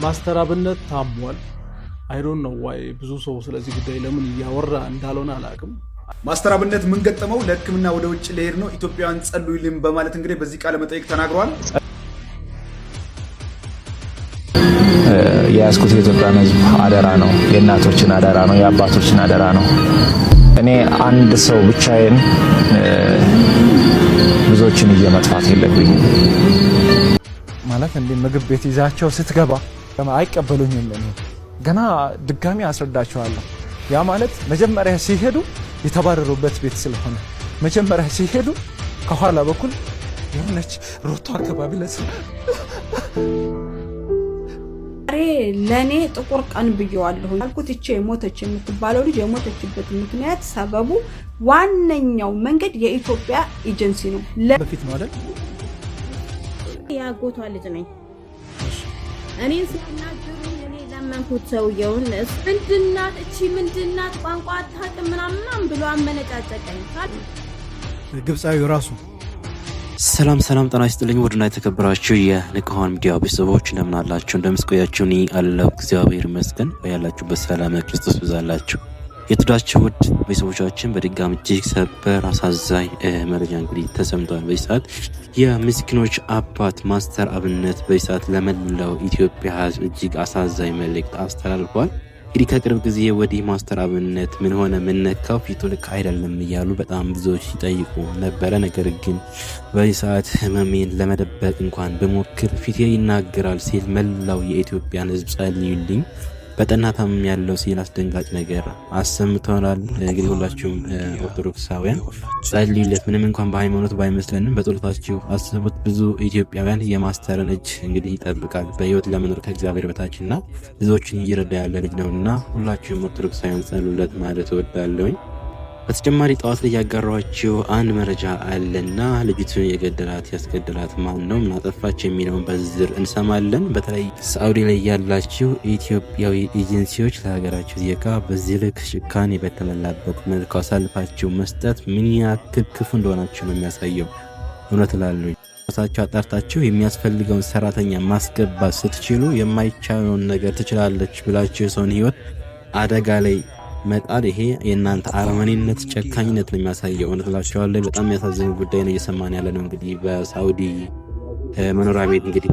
ማስተር አብነት ታሟል። አይ ዶንት ኖ ዋይ ብዙ ሰው ስለዚህ ጉዳይ ለምን እያወራ እንዳልሆነ አላውቅም። ማስተር አብነት ምን ገጠመው? ለሕክምና ወደ ውጭ ሊሄድ ነው፣ ኢትዮጵያውያን ጸልዩልኝ በማለት እንግዲህ በዚህ ቃለ መጠይቅ ተናግሯል። የያዝኩት የኢትዮጵያን ሕዝብ አደራ ነው፣ የእናቶችን አደራ ነው፣ የአባቶችን አደራ ነው። እኔ አንድ ሰው ብቻዬን ብዙዎችን እየመጥፋት የለብኝም ማለት እንደ ምግብ ቤት ይዛቸው ስትገባ አይቀበሉኝም። እኔ ገና ድጋሚ አስረዳቸዋለሁ። ያ ማለት መጀመሪያ ሲሄዱ የተባረሩበት ቤት ስለሆነ መጀመሪያ ሲሄዱ ከኋላ በኩል የሆነች ሮቶ አካባቢ ለኔ ጥቁር ቀን ብየዋለሁ አልኩት። እቺ የሞተች የምትባለው ልጅ የሞተችበት ምክንያት ሰበቡ ዋነኛው መንገድ የኢትዮጵያ ኤጀንሲ ነው። በፊት ነው አይደል? ያጎቷ ልጅ ነኝ እኔ ሲናገሩኝ እኔ ለመንኩት ሰውየውን ምንድናት እቺ ምንድናት ቋንቋ አታውቅም ምናምን ብሎ አመነጫጨቀኝ። ግብጻዊ ራሱ ሰላም ጤና ይስጥልኝ። ወድና የተከበራችሁ የንቁሃን ሚዲያ ቤተሰቦች እንደምን አላችሁ? እንደምስቆያችሁ እኔ አለሁ እግዚአብሔር ይመስገን። ያላችሁበት ሰላም ክርስቶስ ይብዛላችሁ። የተወደዳችሁ ውድ ቤተሰቦቻችን በድጋሚ እጅግ ሰበር አሳዛኝ መረጃ እንግዲህ ተሰምቷል። በዚህ ሰዓት የምስኪኖች አባት ማስተር አብነት በዚህ ሰዓት ለመላው ኢትዮጵያ ሕዝብ እጅግ አሳዛኝ መልእክት አስተላልፏል። እንግዲህ ከቅርብ ጊዜ ወዲህ ማስተር አብነት ምን ሆነ ምን ነካው ፊቱ ልክ አይደለም እያሉ በጣም ብዙዎች ሲጠይቁ ነበረ። ነገር ግን በዚህ ሰዓት ህመሜን ለመደበቅ እንኳን በሞክር ፊቴ ይናገራል ሲል መላው የኢትዮጵያን ሕዝብ ጸልዩልኝ በጠና ታምም ያለው ሲል አስደንጋጭ ነገር አሰምተናል። እንግዲህ ሁላችሁም ኦርቶዶክሳውያን ጸልዩለት። ምንም እንኳን በሃይማኖት ባይመስለንም በጸሎታችሁ አስቡት። ብዙ ኢትዮጵያውያን የማስተርን እጅ እንግዲህ ይጠብቃል በህይወት ለመኖር ከእግዚአብሔር በታችና ብዙዎችን እየረዳ ያለ ልጅ ነውና ሁላችሁም ኦርቶዶክሳውያን ጸልዩለት ማለት እወዳለሁኝ። በተጨማሪ ጠዋት ላይ ያጋራኋችሁ አንድ መረጃ አለና ልጅቱን የገደላት ያስገደላት ማን ነው ምን አጠፋች የሚለውን በዝርዝር እንሰማለን። በተለይ ሳዑዲ ላይ ያላችሁ ኢትዮጵያዊ ኤጀንሲዎች ለሀገራችሁ ዜጋ በዚህ ልክ ጭካኔ በተሞላበት መልኩ አሳልፋችሁ መስጠት ምን ያክል ክፉ እንደሆናችሁ ነው የሚያሳየው። እውነት እላለሁ ራሳችሁ አጣርታችሁ የሚያስፈልገውን ሰራተኛ ማስገባት ስትችሉ የማይቻለውን ነገር ትችላለች ብላችሁ የሰውን ህይወት አደጋ ላይ መጣል ይሄ የእናንተ አረመኔነት ጨካኝነት ነው የሚያሳየው። እውነት እላችኋለሁ በጣም የሚያሳዝን ጉዳይ ነው እየሰማን ያለ ነው። እንግዲህ በሳዑዲ መኖሪያ ቤት እንግዲህ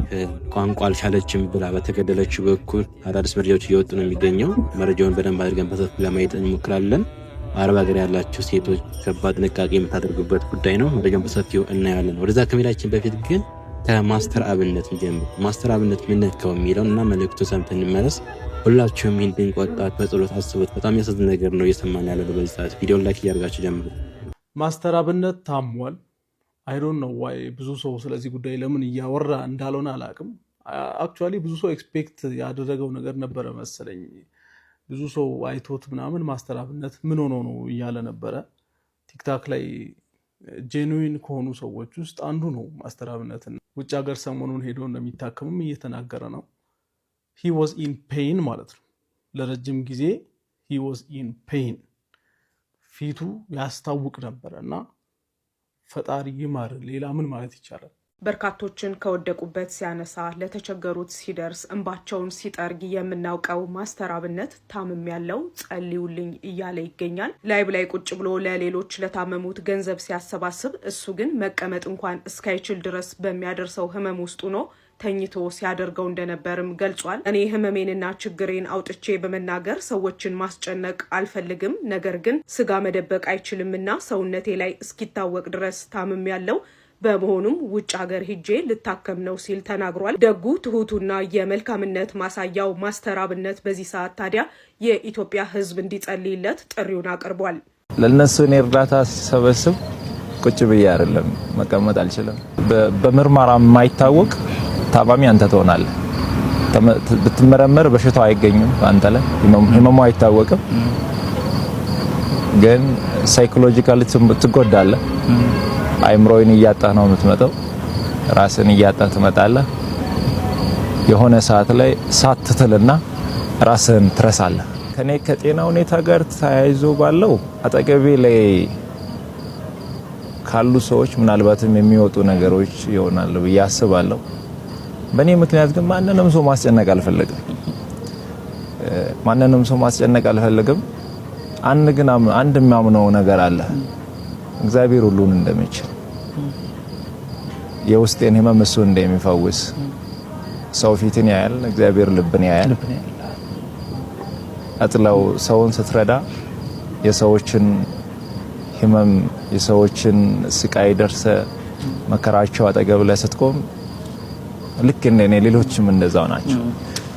ቋንቋ አልቻለችም ብላ በተገደለችው በኩል አዳዲስ መረጃዎች እየወጡ ነው የሚገኘው። መረጃውን በደንብ አድርገን በሰፊ ለማየት እንሞክራለን። አረብ ሀገር ያላችሁ ሴቶች ከባድ ጥንቃቄ የምታደርጉበት ጉዳይ ነው። መረጃውን በሰፊው እናያለን። ወደዛ ከመሄዳችን በፊት ግን ከማስተር አብነት ጀምሮ ማስተር አብነት ምን ነካው የሚለውን እና መልእክቱ ሰምተን እንመለስ። ሁላችሁም ይህን ድንቅ ወጣት በጸሎት አስቡት። በጣም ያሳዝን ነገር ነው እየሰማን ያለው። በዚህ ሰዓት ቪዲዮን ላይክ እያደረጋችሁ ጀምሩ። ማስተር አብነት ታሟል። አይ ዶንት ኖ ዋይ ብዙ ሰው ስለዚህ ጉዳይ ለምን እያወራ እንዳልሆነ አላውቅም። አክቹዋሊ ብዙ ሰው ኤክስፔክት ያደረገው ነገር ነበረ መሰለኝ። ብዙ ሰው አይቶት ምናምን ማስተር አብነት ምን ሆኖ ነው እያለ ነበረ። ቲክታክ ላይ ጄኑዊን ከሆኑ ሰዎች ውስጥ አንዱ ነው ማስተር አብነት። ውጭ ሀገር ሰሞኑን ሄዶ እንደሚታከምም እየተናገረ ነው። he was in pain ማለት ነው። ለረጅም ጊዜ he was in pain ፊቱ ያስታውቅ ነበርና ፈጣሪ ይማር። ሌላ ምን ማለት ይቻላል? በርካቶችን ከወደቁበት ሲያነሳ ለተቸገሩት ሲደርስ እንባቸውን ሲጠርግ የምናውቀው ማስተር አብነት ታምም ያለው ጸልዩልኝ እያለ ይገኛል። ላይብ ላይ ቁጭ ብሎ ለሌሎች ለታመሙት ገንዘብ ሲያሰባስብ እሱ ግን መቀመጥ እንኳን እስካይችል ድረስ በሚያደርሰው ህመም ውስጥ ነው ተኝቶ ሲያደርገው እንደነበርም ገልጿል። እኔ ህመሜንና ችግሬን አውጥቼ በመናገር ሰዎችን ማስጨነቅ አልፈልግም፣ ነገር ግን ስጋ መደበቅ አይችልምና ሰውነቴ ላይ እስኪታወቅ ድረስ ታምም ያለው በመሆኑም ውጭ ሀገር ሂጄ ልታከም ነው ሲል ተናግሯል። ደጉ ትሁቱና የመልካምነት ማሳያው ማስተር አብነት በዚህ ሰዓት ታዲያ የኢትዮጵያ ህዝብ እንዲጸልይለት ጥሪውን አቅርቧል። ለነሱ እኔ እርዳታ ሲሰበስብ ቁጭ ብዬ አይደለም መቀመጥ አልችልም። በምርመራ የማይታወቅ ታማሚ አንተ ትሆናለህ። ብትመረመር በሽታው አይገኝም አንተ ላይ ህመሙ አይታወቅም፣ ግን ሳይኮሎጂካሊ ትጎዳለህ። አይምሮይን እያጣህ ነው የምትመጣው፣ ራስን እያጣህ ትመጣለህ። የሆነ ሰዓት ላይ ሳትትልና ራስን ትረሳለህ። ከኔ ከጤና ሁኔታ ጋር ተያይዞ ባለው አጠገቤ ላይ ካሉ ሰዎች ምናልባትም የሚወጡ ነገሮች ይሆናሉ ብዬ አስባለሁ። በእኔ ምክንያት ግን ማንንም ሰው ማስጨነቅ አልፈልግም። አንድ የሚያምነው ነገር አለ፣ እግዚአብሔር ሁሉን እንደሚችል፣ የውስጤን ህመም እሱ እንደሚፈውስ። ሰው ፊትን ያያል፣ እግዚአብሔር ልብን ያያል። አጥላው ሰውን ስትረዳ የሰዎችን ህመም የሰዎችን ስቃይ ደርሰ መከራቸው አጠገብ ላይ ስትቆም ልክ እንደኔ ሌሎችም እንደዛው ናቸው።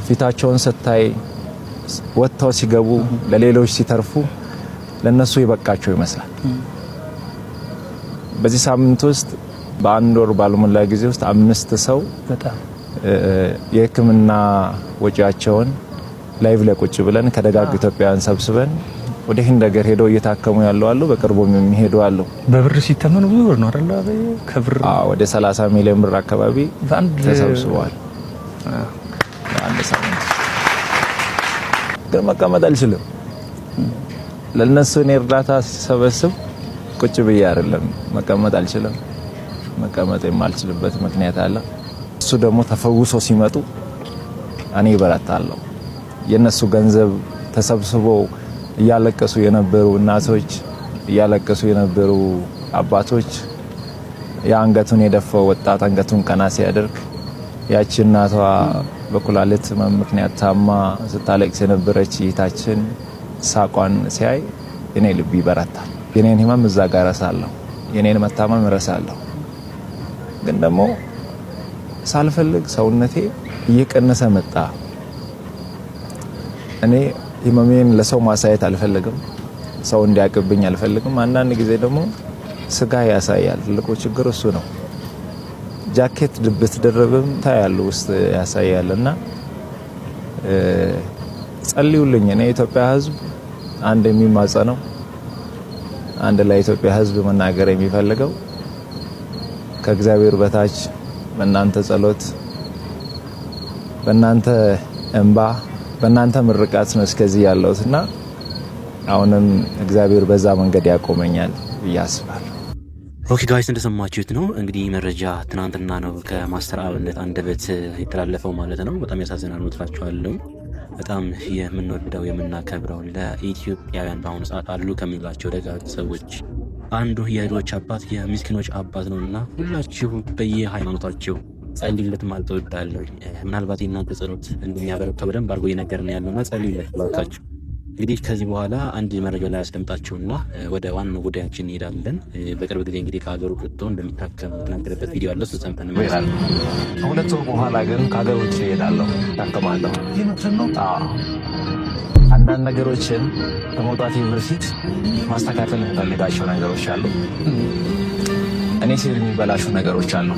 ፊታቸውን ስታይ ወጥተው ሲገቡ ለሌሎች ሲተርፉ ለነሱ ይበቃቸው ይመስላል። በዚህ ሳምንት ውስጥ በአንድ ወር ባልሞላ ጊዜ ውስጥ 5 ሰው የህክምና ወጪያቸውን ላይቭ ላይ ቁጭ ብለን ከደጋግ ኢትዮጵያውያን ሰብስበን ወደ ህንድ ሀገር ሄደው እየታከሙ ያለው አሉ። በቅርቡም የሚሄዱ አሉ። በብር ሲተመኑ ብዙ ብር ነው አይደል? ከብር ወደ 30 ሚሊዮን ብር አካባቢ ተሰብስበዋል። አንድ ሳምንት ግን መቀመጥ አልችልም። ለነሱ እኔ እርዳታ ሲሰበስብ ቁጭ ብዬ አይደለም መቀመጥ አልችልም። መቀመጥ የማልችልበት ምክንያት አለ። እሱ ደግሞ ተፈውሶ ሲመጡ እኔ በረታለሁ። የነሱ ገንዘብ ተሰብስቦ እያለቀሱ የነበሩ እናቶች፣ እያለቀሱ የነበሩ አባቶች፣ የአንገቱን የደፋው ወጣት አንገቱን ቀና ሲያደርግ ያቺ እናቷ በኩላሊት ምክንያት ታማ ስታለቅስ የነበረች እህታችን ሳቋን ሲያይ እኔ ልብ ይበረታል። የኔን ህመም እዛ ጋር ረሳለሁ፣ የኔን መታመም ረሳለሁ። ግን ደግሞ ሳልፈልግ ሰውነቴ እየቀነሰ መጣ። እኔ ህመሜን ለሰው ማሳየት አልፈልግም፣ ሰው እንዲያቅብኝ አልፈልግም። አንዳንድ ጊዜ ደግሞ ስጋ ያሳያል። ትልቁ ችግር እሱ ነው። ጃኬት ብትደረብም ታያሉ ውስጥ ያሳያልና ጸልዩልኝ። እኔ የኢትዮጵያ ህዝብ አንድ የሚማጸነው አንድ ለኢትዮጵያ ህዝብ መናገር የሚፈልገው ከእግዚአብሔር በታች በእናንተ ጸሎት፣ በእናንተ እንባ፣ በእናንተ ምርቃት ነው እስከዚህ ያለውትና አሁንም እግዚአብሔር በዛ መንገድ ያቆመኛል ብዬ አስባለሁ። ኦኬ ጋይስ እንደሰማችሁት ነው እንግዲህ መረጃ ትናንትና ነው ከማስተር አብነት አንደበት የተላለፈው ማለት ነው። በጣም ያሳዝናል ነው ትላችኋለሁ። በጣም የምንወደው የምናከብረው ለኢትዮጵያውያን በአሁኑ ሰዓት አሉ ከምንላቸው ደጋግ ሰዎች አንዱ የድሆች አባት የምስኪኖች አባት ነውና ሁላችሁ በየሃይማኖታችሁ ጸልዩለት ማለት እወዳለሁ። ምናልባት የእናንተ ጸሎት እንደሚያበረታው በደንብ አድርጎ እየነገረን ያለውና ጸልዩለት ባካችሁ። እንግዲህ ከዚህ በኋላ አንድ መረጃ ላይ ያስደምጣችሁና ወደ ዋናው ጉዳያችን እንሄዳለን። በቅርብ ጊዜ እንግዲህ ከሀገሩ ወጥቶ እንደሚታከም የተናገረበት ቪዲዮ አለ። እሱ ሰምተን እንመለሳለን። ከሁለት ወር በኋላ ግን ከሀገር ውጭ እሄዳለሁ፣ ታከማለሁ። አንዳንድ ነገሮችን ከመውጣቴ በፊት ማስተካከል የምፈልጋቸው ነገሮች አሉ። እኔ ሲል የሚበላሹ ነገሮች አሉ።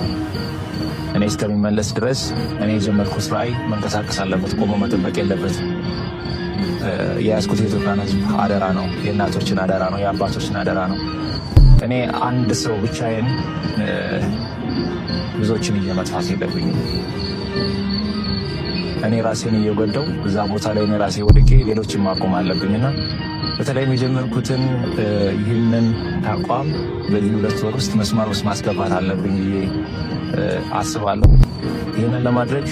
እኔ እስከሚመለስ ድረስ እኔ የጀመርኩት ራዕይ መንቀሳቀስ አለበት፣ ቆሞ መጠበቅ የለበትም። የያዝኩት የኢትዮጵያን ሕዝብ አደራ ነው፣ የእናቶችን አደራ ነው፣ የአባቶችን አደራ ነው። እኔ አንድ ሰው ብቻዬን ብዙዎችን እየመጥፋት የለብኝም። እኔ ራሴን እየጎዳው እዛ ቦታ ላይ እኔ ራሴ ወድቄ ሌሎችን ማቆም አለብኝና በተለይም የጀመርኩትን ይህንን ተቋም በዚህ 2 ወር ውስጥ መስመር ውስጥ ማስገባት አለብኝ ብዬ አስባለሁ። ይህንን ለማድረግ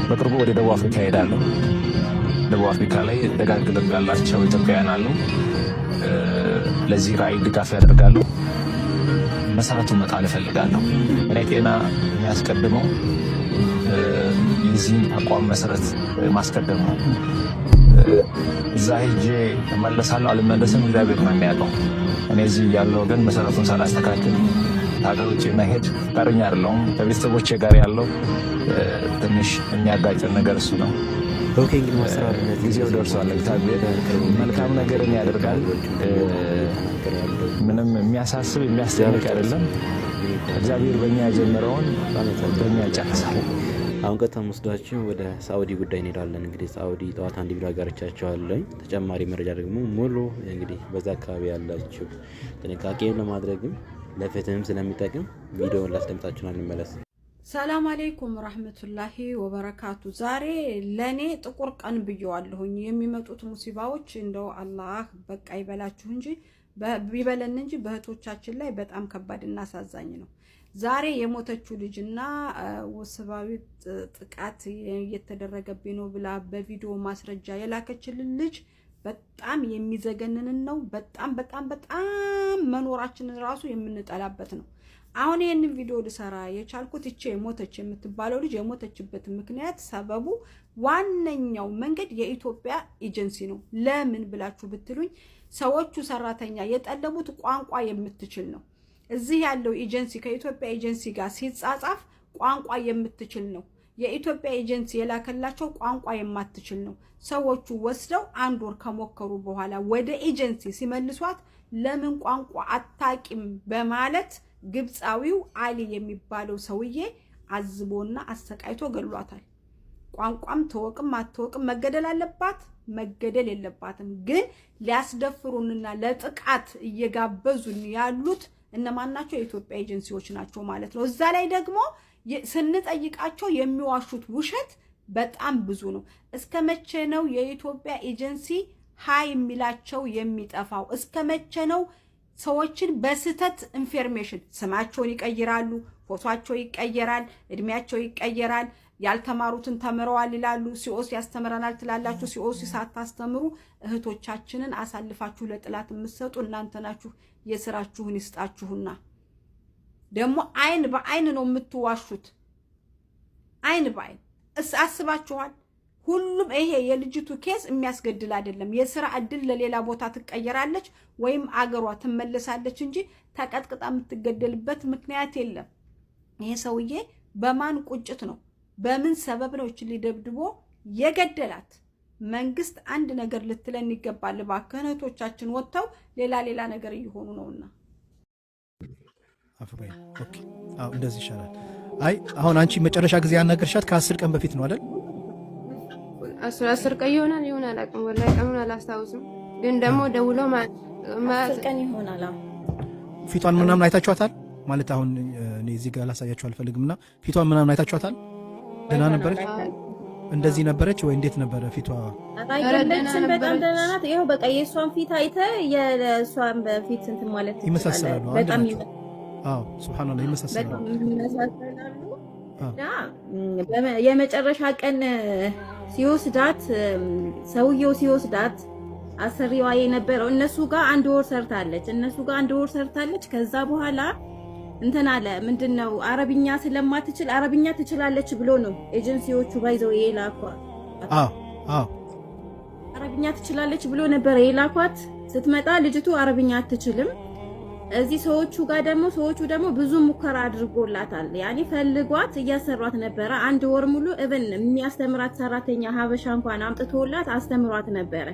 በቅርቡ ወደ ደቡብ አፍሪካ እሄዳለሁ። ደቡብ አፍሪካ ላይ ደጋግ ልብ ያላቸው ኢትዮጵያውያን አሉ። ለዚህ ራዕይ ድጋፍ ያደርጋሉ። መሰረቱ መጣል እፈልጋለሁ። እኔ ጤና የሚያስቀድመው የዚህን ተቋም መሰረት ማስቀደም ነው። እዛ ሄጄ እመለሳለሁ አልመለስም እግዚአብሔር ነው የሚያውቀው። እኔ እዚህ ያለው ግን መሰረቱን ሳላስተካክል ሀገር ውጭ መሄድ ፈቃደኛ አይደለሁም። ከቤተሰቦቼ ጋር ያለው ትንሽ የሚያጋጭን ነገር እሱ ነው። ጊዜው ደርሷል። እግዚአብሔር መልካም ነገርን ያደርጋል። ምንም የሚያሳስብ የሚያስጨንቅ አይደለም። እግዚአብሔር በእኛ የጀመረውን በእኛ ይጨርሳል። አሁን ቀጥታ ወስዳችሁ ወደ ሳኡዲ ጉዳይ እንሄዳለን። እንግዲህ ሳኡዲ ጠዋት አንድ ቪዲዮ አጋርቻችኋለሁ። ተጨማሪ መረጃ ደግሞ ሙሉ እንግዲህ በዛ አካባቢ ያላችሁ ጥንቃቄ ለማድረግም ለፍትህም ስለሚጠቅም ቪዲዮውን ላስደምጣችሁና እንመለስ። ሰላም አለይኩም ረህመቱላሂ ወበረካቱ። ዛሬ ለኔ ጥቁር ቀን ብየዋለሁኝ። የሚመጡት ሙሲባዎች እንደው አላህ በቃ ይበላችሁ እንጂ ቢበለን እንጂ በእህቶቻችን ላይ በጣም ከባድና አሳዛኝ ነው። ዛሬ የሞተችው ልጅና ወሲባዊ ጥቃት እየተደረገብኝ ነው ብላ በቪዲዮ ማስረጃ የላከችልን ልጅ በጣም የሚዘገንንን ነው። በጣም መኖራችንን ራሱ የምንጠላበት ነው። አሁን ይሄንን ቪዲዮ ልሰራ የቻልኩት እቺ የሞተች የምትባለው ልጅ የሞተችበት ምክንያት ሰበቡ ዋነኛው መንገድ የኢትዮጵያ ኤጀንሲ ነው። ለምን ብላችሁ ብትሉኝ ሰዎቹ ሰራተኛ የጠለቡት ቋንቋ የምትችል ነው። እዚህ ያለው ኤጀንሲ ከኢትዮጵያ ኤጀንሲ ጋር ሲጻጻፍ ቋንቋ የምትችል ነው። የኢትዮጵያ ኤጀንሲ የላከላቸው ቋንቋ የማትችል ነው። ሰዎቹ ወስደው 1 ወር ከሞከሩ በኋላ ወደ ኤጀንሲ ሲመልሷት ለምን ቋንቋ አታቂም በማለት ግብፃዊው አሊ የሚባለው ሰውዬ አዝቦና አሰቃይቶ ገሏታል። ቋንቋም ተወቅም አትወቅም መገደል አለባት መገደል የለባትም። ግን ሊያስደፍሩንና ለጥቃት እየጋበዙን ያሉት እነማን ናቸው? የኢትዮጵያ ኤጀንሲዎች ናቸው ማለት ነው። እዛ ላይ ደግሞ ስንጠይቃቸው የሚዋሹት ውሸት በጣም ብዙ ነው። እስከ መቼ ነው የኢትዮጵያ ኤጀንሲ ሃይ የሚላቸው የሚጠፋው? እስከ መቼ ነው ሰዎችን በስተት ኢንፎርሜሽን ስማቸውን ይቀይራሉ፣ ፎቶአቸው ይቀየራል፣ እድሜያቸው ይቀየራል፣ ያልተማሩትን ተምረዋል ይላሉ። ሲኦሲ ያስተምረናል ትላላችሁ። ሲኦሲ ሳታስተምሩ እህቶቻችንን አሳልፋችሁ ለጥላት የምትሰጡ እናንተ ናችሁ። የስራችሁን ይስጣችሁና ደግሞ አይን በአይን ነው የምትዋሹት። አይን በአይን አስባችኋል? ሁሉም ይሄ የልጅቱ ኬስ የሚያስገድል አይደለም። የስራ እድል ለሌላ ቦታ ትቀየራለች ወይም አገሯ ትመለሳለች እንጂ ተቀጥቅጣ የምትገደልበት ምክንያት የለም። ይሄ ሰውዬ በማን ቁጭት ነው በምን ሰበብ ነው እቺ ሊደብድቦ የገደላት? መንግስት አንድ ነገር ልትለን ይገባል። ባከነቶቻችን ወጥተው ሌላ ነገር እየሆኑ ነውና አፍሮይ ኦኬ። አው እንደዚህ ይሻላል። አይ አሁን አንቺ መጨረሻ ጊዜ ያናገርሻት ከ10 ቀን በፊት ነው አይደል? 10 ቀን ይሆናል አቅም ወላሂ ቀኑን አላስታውስም። ግን ደግሞ ደውሎ 10 ቀን ይሆናል። ፊቷን ምናምን አይታችኋታል ማለት? አሁን እኔ እዚህ ጋር ላሳያችሁ አልፈልግምና ፊቷን ምናምን አይታችኋታል? ደህና ነበረች? እንደዚህ ነበረች ወይ እንዴት ነበረ ፊቷ? አይደለችም፣ በጣም ደህና ናት። ይሄው በቃ የሷን ፊት አይተ የሷን በፊት እንትን ማለት ይመሳሰላሉ። በጣም አዎ ሱብሃንአላህ ይመሳሰላሉ። የመጨረሻ ቀን ሲወስዳት ሰውየው ሲወስዳት አሰሪዋ የነበረው እነሱ ጋር 1 ወር ሰርታለች። ከዛ በኋላ እንትን አለ ምንድነው አረብኛ ስለማትችል አረብኛ ትችላለች ብሎ ነው ኤጀንሲዎቹ ባይዘው የላኳት። አረብኛ ትችላለች ብሎ ነበር የላኳት። ስትመጣ ልጅቱ አረብኛ አትችልም። እዚህ ሰዎቹ ደግሞ ብዙ ሙከራ አድርጎላታል። ያኒ ፈልጓት እያሰሯት ነበረ። 1 ወር ሙሉ እብን የሚያስተምራት ሰራተኛ ሀበሻ እንኳን አምጥቶላት አስተምሯት ነበረ።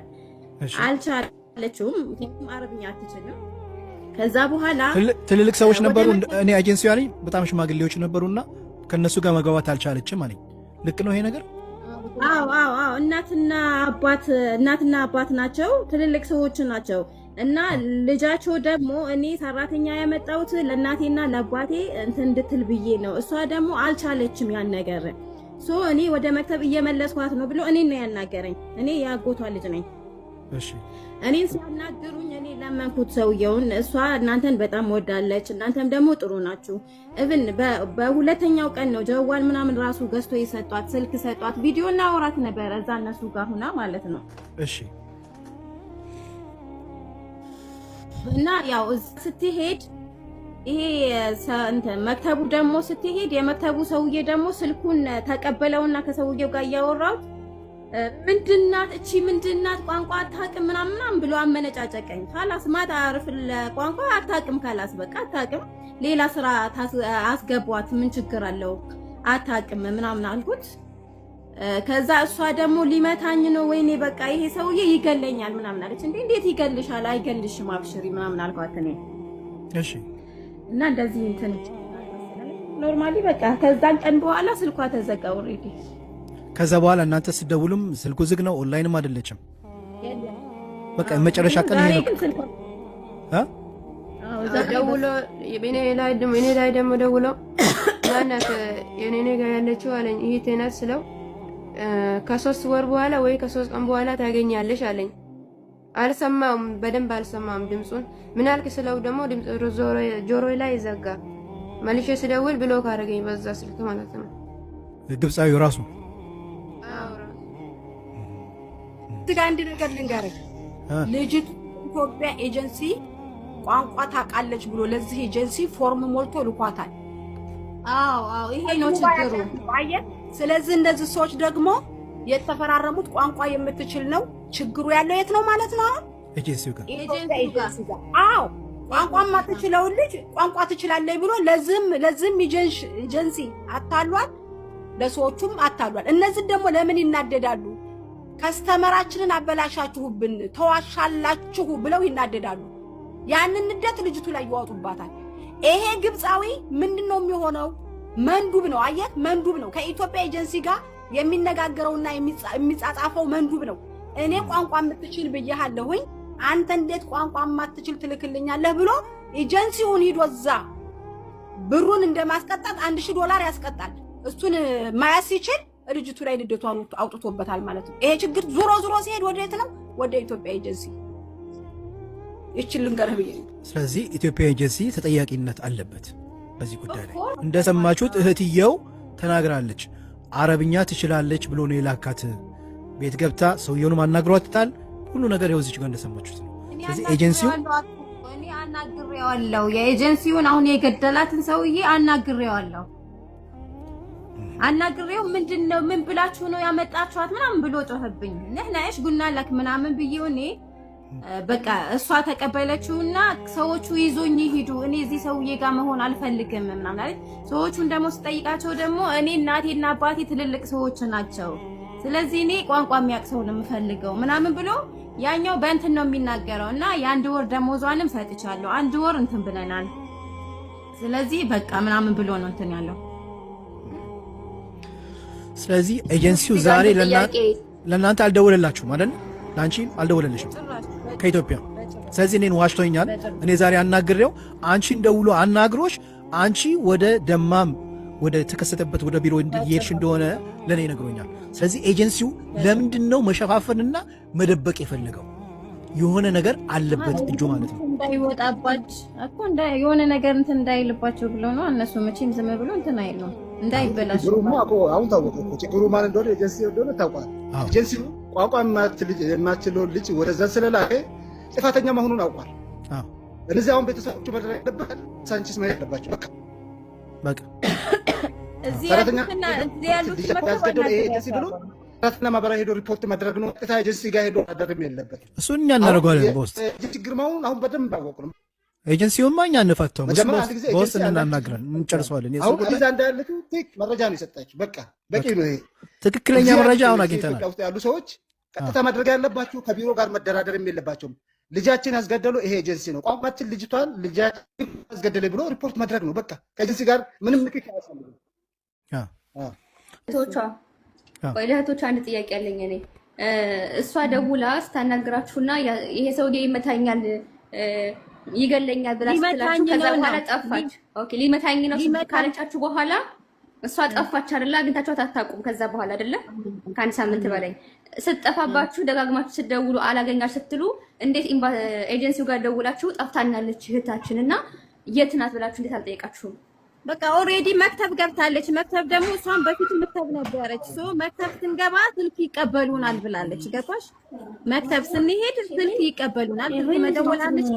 አልቻለችውም፣ ምክንያቱም አረብኛ አትችልም። ከዛ በኋላ ትልልቅ ሰዎች ነበሩ። እኔ ኤጀንሲው ያለኝ በጣም ሽማግሌዎች ነበሩና ከነሱ ጋር መግባባት አልቻለችም አለኝ። ልክ ነው ይሄ ነገር? አዎ እናትና አባት ናቸው፣ ትልልቅ ሰዎች ናቸው። እና ልጃቸው ደግሞ እኔ ሰራተኛ ያመጣሁት ለእናቴና ለአባቴ እንትን እንድትል ብዬ ነው። እሷ ደግሞ አልቻለችም ያን ነገር። እኔ ወደ መክተብ እየመለስኳት ነው ብሎ እኔን ነው ያናገረኝ። እኔ ያጎቷ ልጅ ነኝ። እሺ እኔን ሲያናግሩኝ እኔ ለመንኩት ሰውየውን። እሷ እናንተን በጣም ወዳለች፣ እናንተም ደግሞ ጥሩ ናችሁ። እብን በሁለተኛው ቀን ነው ጀዋል ምናምን ራሱ ገዝቶ የሰጧት፣ ስልክ ሰጧት። ቪዲዮ እናወራት ነበረ እዛ እነሱ ጋር ሁና ማለት ነው። እሺ እና ያው ስትሄድ ይሄ መክተቡ ደግሞ ስትሄድ የመክተቡ ሰውዬ ደግሞ ስልኩን ተቀበለውና ከሰውየው ጋር እያወራው ምንድናት እቺ ምንድናት ቋንቋ አታውቅም ምናምን ብሎ አመነጫጨቀኝ። ካላስ ማታ አርፍ ለቋንቋ አታውቅም፣ ካላስ በቃ አታውቅም፣ ሌላ ስራ አስገቧት፣ ምን ችግር አለው አታውቅም ምናምን አልኩት። ከዛ እሷ ደግሞ ሊመታኝ ነው ወይኔ በቃ ይሄ ሰውዬ ይገለኛል ምናምን አለች። እንዴት ይገልሻል? አይገልሽም አብሽሪ ምናምን አልኳት እኔ። እሺ እና እንደዚህ እንትን ኖርማሊ በቃ ከዛን ቀን በኋላ ስልኳ ተዘጋ ኦሬዲ። ከዛ በኋላ እናንተ ስትደውሉም ስልኩ ዝግ ነው፣ ኦንላይንም አይደለችም። በቃ መጨረሻ ቀን ይሄ ነው። ደውሎ የኔ ላይ ደግሞ ደውሎ ማናት የኔ ጋር ያለችው አለኝ። ይሄ ናት ስለው ከ3 ወር በኋላ ወይ ከ3 ቀን በኋላ ታገኛለሽ አለኝ። አልሰማም፣ በደንብ አልሰማም ድምጹን። ምን አልክ ስለው ደግሞ ድምጽ ጆሮዬ ላይ ዘጋ። መልሼ ስደውል ብሎክ አደረገኝ በዛ ስልክ ማለት ነው። ግብፃዊው ራሱ እዚህ ጋር አንድ ነገር ልንገርህ። ልጅቱ ኢትዮጵያ ኤጀንሲ ቋንቋ ታውቃለች ብሎ ለዚህ ኤጀንሲ ፎርም ሞልቶ ልኳታል። አዎ ይሄ ነው ችግሩ። ስለዚህ እንደዚህ ሰዎች ደግሞ የተፈራረሙት ቋንቋ የምትችል ነው። ችግሩ ያለው የት ነው ማለት ነው? ኤጀንሲው ጋር። አዎ ቋንቋ ማትችለው ልጅ ቋንቋ ትችላለች ብሎ ለዚህም ኤጀንሲ አታሏል፣ ለሰዎቹም አታሏል። እነዚህ ደግሞ ለምን ይናደዳሉ? ከስተመራችንን አበላሻችሁብን፣ ተዋሻላችሁ ብለው ይናደዳሉ። ያንን ንደት ልጅቱ ላይ ያወጡባታል። ይሄ ግብፃዊ ምንድነው የሚሆነው? መንዱብ ነው። አየህ፣ መንዱብ ነው። ከኢትዮጵያ ኤጀንሲ ጋር የሚነጋገረውና የሚጻጻፈው መንዱብ ነው። እኔ ቋንቋ የምትችል ብያለሁኝ፣ አንተ እንዴት ቋንቋ የማትችል ትልክልኛለህ ብሎ ኤጀንሲውን ሂዶ እዛ ብሩን እንደማስቀጣት $1000 ያስቀጣል። እሱን ማያስ ሲችል ልጅቱ ላይ ንደቷን አውጥቶበታል ማለት ነው። ይሄ ችግር ዞሮ ሲሄድ ወዴት ነው? ወደ ኢትዮጵያ ኤጀንሲ ይችልን ገረብ። ስለዚህ ኢትዮጵያ ኤጀንሲ ተጠያቂነት አለበት በዚህ ጉዳይ ላይ። እንደሰማችሁት እህትየው ተናግራለች። አረብኛ ትችላለች ብሎ ነው የላካት። ቤት ገብታ ሰውየውንም አናግሯታል። ሁሉ ነገር ያው እዚህ ጋር እንደሰማችሁት ነው። ስለዚህ ኤጀንሲው እኔ አናግሬዋለሁ። የኤጀንሲውን አሁን የገደላትን ሰውዬ አናግሬዋለሁ። ምንድነው ምን ብላችሁ ነው ያመጣችኋት ምናምን ብሎ ጮህብኝ። ነህናሽ ጉና ላክ ምናምን ብዬው እኔ በቃ እሷ ተቀበለችውና ሰዎቹ ይዞኝ ይሄዱ። እኔ እዚህ ሰውዬ ጋር መሆን አልፈልግም ምናምን አለች። ሰዎቹን ደግሞ ስጠይቃቸው ደግሞ እኔ እናቴና አባቴ ትልልቅ ሰዎች ናቸው፣ ስለዚህ እኔ ቋንቋ የሚያውቅ ሰው ነው የምፈልገው ምናምን ብሎ ያኛው በእንትን ነው የሚናገረው። እና የ1 ወር ደሞዟንም ሰጥቻለሁ፣ 1 ወር እንትን ብለናል፣ ስለዚህ በቃ ምናምን ብሎ ነው እንትን ያለው። ስለዚህ ኤጀንሲው ዛሬ ለእናንተ አልደወለላችሁም አይደል? ለአንቺ አልደወለልሽም ከኢትዮጵያ። ስለዚህ እኔን ዋሽቶኛል። እኔ ዛሬ አናግሬው አንቺን ደውሎ አናግሮሽ አንቺ ወደ ደማም ወደ ተከሰተበት ወደ ቢሮ እየሄድሽ እንደሆነ ለእኔ ነግሮኛል። ስለዚህ ኤጀንሲው ለምንድን ነው መሸፋፈንና መደበቅ የፈለገው? የሆነ ነገር አለበት እጁ ማለት ነው። እንዳይወጣባች እኮ የሆነ ነገር እንትን እንዳይልባቸው ብሎ ነው። እነሱ መቼም ዝም ብሎ እንትን አይሉም እንዳይበላሽ። አሁን ታወቀ ችግሩ ማለት እንደሆነ ኤጀንሲ እንደሆነ ታውቋል። ኤጀንሲው ቋንቋ የማትችለው ልጅ ወደዛ ስለላከ ጥፋተኛ መሆኑን አውቋል። እነዚህ አሁን ቤተሰቦቹ መድረግ ያለበት ሳንቺስ ማየት አለባቸው። በቃ እዚህ ያሉት ሰራተኛ ማህበራዊ ሄዶ ሪፖርት ማድረግ ነው። ቀጥታ ኤጀንሲ ጋር ሄዶ ማድረግም የለበት። እሱን እኛ እናደርገዋለን። በውስጥ ችግር መሆኑን አሁን በደንብ አወቁ ነው። ኤጀንሲውማ እኛ እንፈተው በውስጥ እናናግረን እንጨርሰዋለን። አሁን ጊዜ እንዳለችው መረጃ ነው የሰጣችሁ። በቃ በቂ ነው። ይሄ ትክክለኛ መረጃ አሁን አግኝተናል። ውስጥ ያሉ ሰዎች ቀጥታ ማድረግ ያለባችሁ ከቢሮ ጋር መደራደርም የለባቸውም። ልጃችን ያስገደሉ ይሄ ኤጀንሲ ነው። ቋንቋችን ልጅቷን ልጃችን ያስገደለ ብሎ ሪፖርት ማድረግ ነው። በቃ ከኤጀንሲ ጋር ምንም ንክኪ አያስፈልግም። ለእህቶቿ አንድ ጥያቄ ያለኝ እኔ እሷ ደውላ ስታናግራችሁና ይሄ ሰውዬ ይመታኛል ይገለኛል ብላ ስትላችሁ ከዛ በኋላ ጠፋች። ኦኬ ሊመታኝ ነው ካለቻችሁ በኋላ እሷ ጠፋች አይደለ? አግኝታችኋት አታውቁም? ከዛ በኋላ አይደለ ከአንድ ሳምንት በላይ ስትጠፋባችሁ ደጋግማችሁ ስትደውሉ አላገኛችሁ ስትሉ እንዴት ኤጀንሲው ጋር ደውላችሁ ጠፍታናለች እህታችን እና የት ናት ብላችሁ እንዴት አልጠየቃችሁም? በቃ ኦሬዲ መክተብ ገብታለች። መክተብ ደግሞ እሷን በፊት መክተብ ነበረች። መክተብ ስንገባ ስልክ ይቀበሉናል ብላለች። ገባሽ? መክተብ ስንሄድ ስልክ ይቀበሉናል። መደወላለች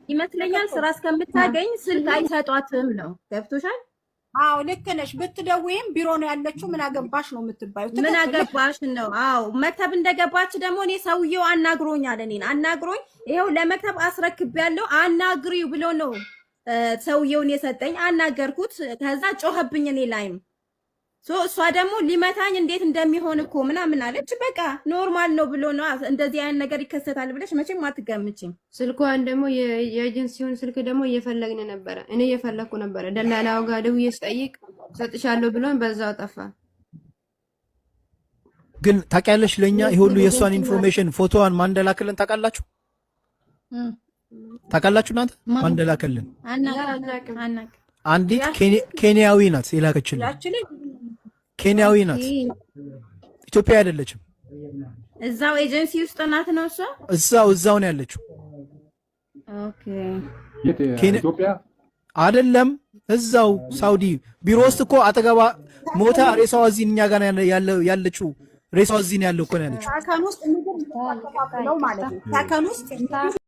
ይመስለኛል። ስራ እስከምታገኝ ስልክ አይሰጧትም ነው። ገብቶሻል? አዎ ልክ ነሽ። ብትደውይም ቢሮ ነው ያለችው። ምን አገባሽ ነው የምትባዩ። ምን አገባሽ ነው። አዎ መክተብ እንደገባች ደግሞ እኔ ሰውየው አናግሮኛል። እኔን አናግሮኝ ይሄው ለመክተብ አስረክቤያለሁ አናግሪው ብሎ ነው ሰውየውን የሰጠኝ። አናገርኩት። ከዛ ጮኸብኝ እኔ ላይም እሷ ደግሞ ሊመታኝ እንዴት እንደሚሆን እኮ ምናምን አለች። በቃ ኖርማል ነው ብሎ ነው። እንደዚህ አይነት ነገር ይከሰታል ብለሽ መቼም አትገምችም። ስልኳን ደግሞ የኤጀንሲውን ስልክ ደግሞ እየፈለግን ነበረ። እኔ እየፈለግኩ ነበረ። ደላላው ጋር ደውዬ ስጠይቅ ሰጥሻለሁ ብሎን በዛው ጠፋ። ግን ታውቂያለሽ ለኛ ይሄ ሁሉ የእሷን ኢንፎርሜሽን ፎቶዋን ማን እንደላከልን ታውቃላችሁ? ታውቃላችሁ እናንተ ማን እንደላከልን? አንዲት ኬንያዊ ናት የላከችልን። ኬንያዊ ናት፣ ኢትዮጵያ አይደለችም። እዛው ኤጀንሲ ውስጥ ናት ነው እሷ። እዛው ነው ያለችው። ኦኬ ኢትዮጵያ አይደለም፣ እዛው ሳውዲ ቢሮ ውስጥ እኮ አጠገባ ሞታ ሬሳዋ እዚህ እኛ ጋር ያለችው ሬሳዋ እዚህ ነው ያለው እኮ ነው ያለችው። ሳከን ውስጥ ምግብ ነው ማለት ነው። ሳከን ውስጥ